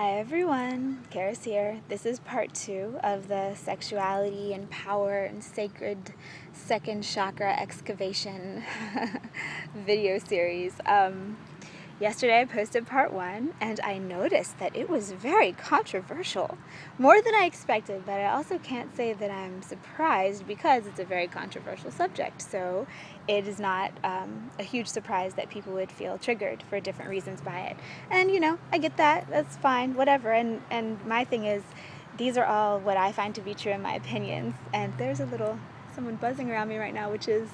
Hi everyone, Charis here. This is part 2 of the Sexuality and Power and Sacred Second Chakra Excavation video series. Yesterday I posted part 1 and I noticed that it was very controversial. More than I expected, but I also can't say that I'm surprised because it's a very controversial subject. So it is not a huge surprise that people would feel triggered for different reasons by it. And I get that. That's fine, whatever. And my thing is, these are all what I find to be true in my opinions. And there's someone buzzing around me right now, which is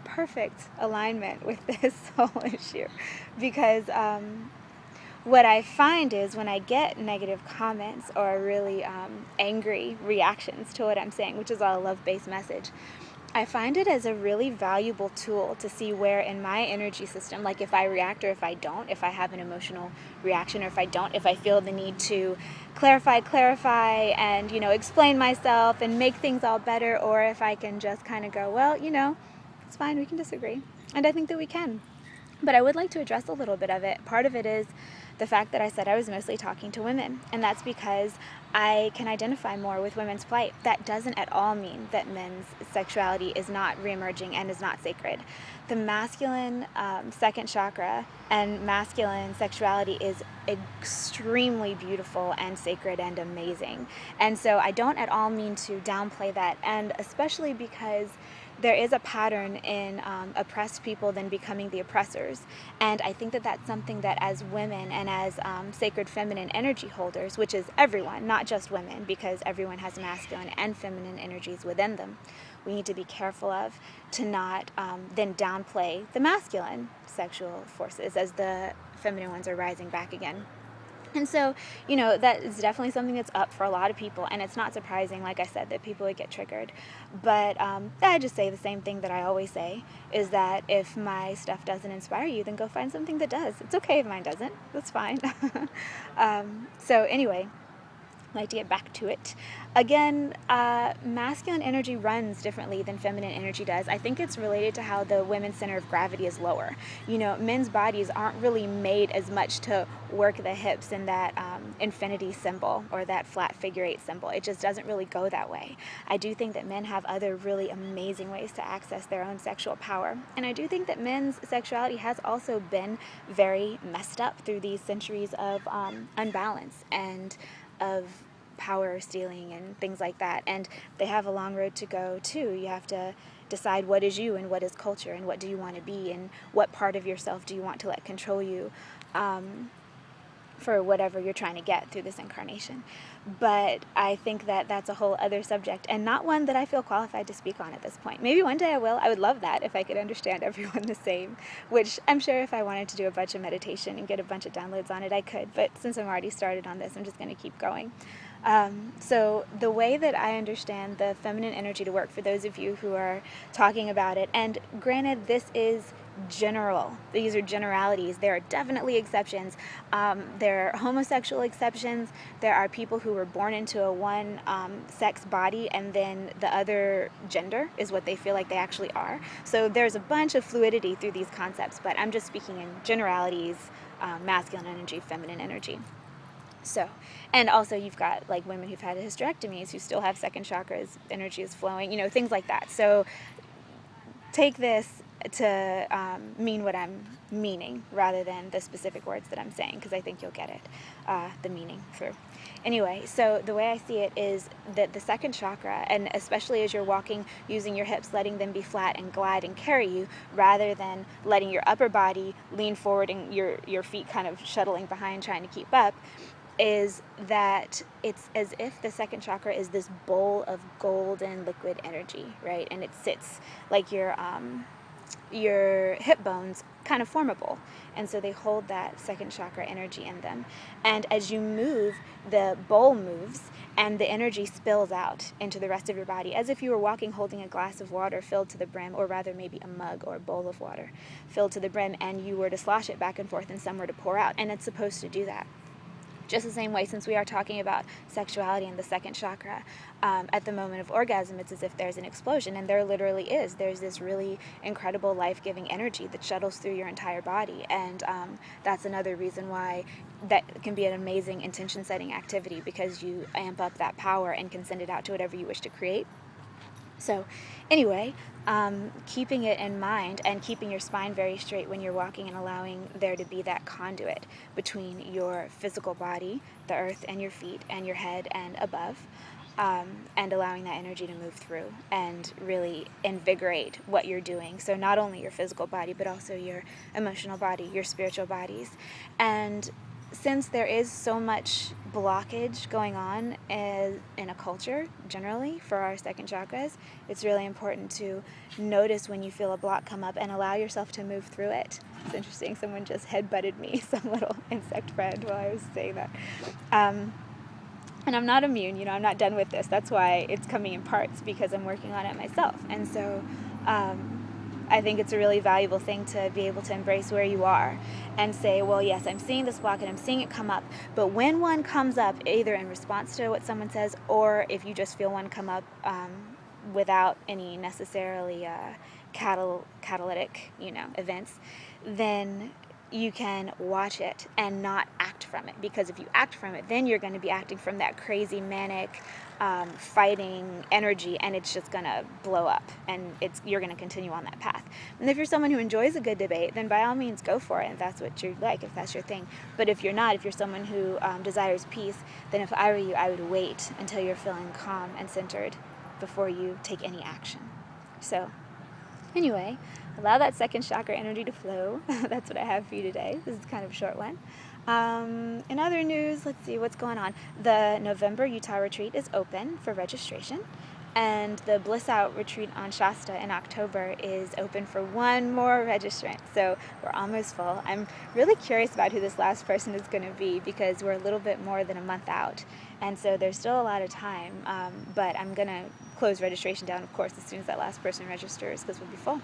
perfect alignment with this whole issue, because what I find is when I get negative comments or really angry reactions to what I'm saying, which is all a love-based message, I find it as a really valuable tool to see where in my energy system, like if I react or if I don't, if I have an emotional reaction or if I don't, if I feel the need to clarify and, explain myself and make things all better, or if I can just kind of go, well, it's fine, we can disagree. And I think that we can. But I would like to address a little bit of it. Part of it is the fact that I said I was mostly talking to women, and that's because I can identify more with women's plight. That doesn't at all mean that men's sexuality is not reemerging and is not sacred. The masculine second chakra and masculine sexuality is extremely beautiful and sacred and amazing. And so I don't at all mean to downplay that, and especially because there is a pattern in oppressed people then becoming the oppressors. And I think that that's something that as women and as sacred feminine energy holders, which is everyone, not just women, because everyone has masculine and feminine energies within them, we need to be careful of to not then downplay the masculine sexual forces as the feminine ones are rising back again. And so, that is definitely something that's up for a lot of people, and it's not surprising, like I said, that people would get triggered. But I just say the same thing that I always say, is that if my stuff doesn't inspire you, then go find something that does. It's okay if mine doesn't. That's fine. So anyway, I'd like to get back to it. Again, masculine energy runs differently than feminine energy does. I think it's related to how the women's center of gravity is lower. Men's bodies aren't really made as much to work the hips in that infinity symbol or that flat figure 8 symbol. It just doesn't really go that way. I do think that men have other really amazing ways to access their own sexual power. And I do think that men's sexuality has also been very messed up through these centuries of unbalance and of power stealing and things like that. And they have a long road to go too. You have to decide what is you and what is culture and what do you want to be and what part of yourself do you want to let control you for whatever you're trying to get through this incarnation. But I think that that's a whole other subject and not one that I feel qualified to speak on at this point. Maybe one day I will. I would love that if I could understand everyone the same, which I'm sure if I wanted to do a bunch of meditation and get a bunch of downloads on it, I could. But since I'm already started on this, I'm just going to keep going. So the way that I understand the feminine energy to work, for those of you who are talking about it, and granted this is general, these are generalities, there are definitely exceptions. There are homosexual exceptions, there are people who were born into a one sex body and then the other gender is what they feel like they actually are. So there's a bunch of fluidity through these concepts, but I'm just speaking in generalities, masculine energy, feminine energy. So, and also you've got like women who've had hysterectomies who still have second chakras, energy is flowing, things like that. So take this to mean what I'm meaning rather than the specific words that I'm saying, because I think you'll get it, the meaning through. Anyway, so the way I see it is that the second chakra, and especially as you're walking, using your hips, letting them be flat and glide and carry you, rather than letting your upper body lean forward and your feet kind of shuttling behind trying to keep up, is that it's as if the second chakra is this bowl of golden liquid energy, right? And it sits like your hip bones kind of form a bowl. And so they hold that second chakra energy in them. And as you move, the bowl moves and the energy spills out into the rest of your body, as if you were walking holding a glass of water filled to the brim, or rather maybe a mug or a bowl of water filled to the brim, and you were to slosh it back and forth and somewhere to pour out. And it's supposed to do that. Just the same way, since we are talking about sexuality and the second chakra, at the moment of orgasm, it's as if there's an explosion, and there literally is. There's this really incredible life-giving energy that shuttles through your entire body, and that's another reason why that can be an amazing intention-setting activity, because you amp up that power and can send it out to whatever you wish to create. So anyway, keeping it in mind and keeping your spine very straight when you're walking, and allowing there to be that conduit between your physical body, the earth, and your feet and your head and above, and allowing that energy to move through and really invigorate what you're doing. So not only your physical body, but also your emotional body, your spiritual bodies. And since there is so much blockage going on in a culture generally for our second chakras, it's really important to notice when you feel a block come up and allow yourself to move through it. It's interesting, someone just head-butted me, some little insect friend, while I was saying that. And I'm not immune, I'm not done with this. That's why it's coming in parts, because I'm working on it myself. And so I think it's a really valuable thing to be able to embrace where you are and say, well, yes, I'm seeing this block and I'm seeing it come up, but when one comes up, either in response to what someone says, or if you just feel one come up without any necessarily catalytic, events, then you can watch it and not act from it. Because if you act from it, then you're going to be acting from that crazy, manic, fighting energy, and it's just going to blow up, and you're going to continue on that path. And if you're someone who enjoys a good debate, then by all means go for it, if that's what you like, if that's your thing. But if you're not, if you're someone who desires peace, then if I were you, I would wait until you're feeling calm and centered before you take any action. So anyway, allow that second chakra energy to flow. That's what I have for you today. This is kind of a short one. In other news, let's see what's going on. The November Utah retreat is open for registration, and the Bliss Out retreat on Shasta in October is open for one more registrant. So we're almost full. I'm really curious about who this last person is going to be, because we're a little bit more than a month out, and so there's still a lot of time, but I'm going to close registration down, of course, as soon as that last person registers, because we'll be full.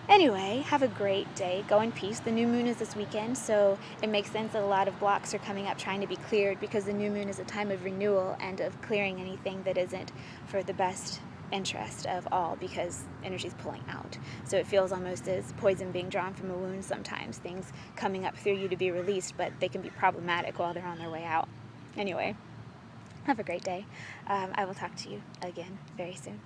Anyway, have a great day. Go in peace. The new moon is this weekend, so it makes sense that a lot of blocks are coming up trying to be cleared, because the new moon is a time of renewal and of clearing anything that isn't for the best interest of all, because energy is pulling out. So it feels almost as poison being drawn from a wound sometimes, things coming up through you to be released, but they can be problematic while they're on their way out. Anyway, have a great day. I will talk to you again very soon.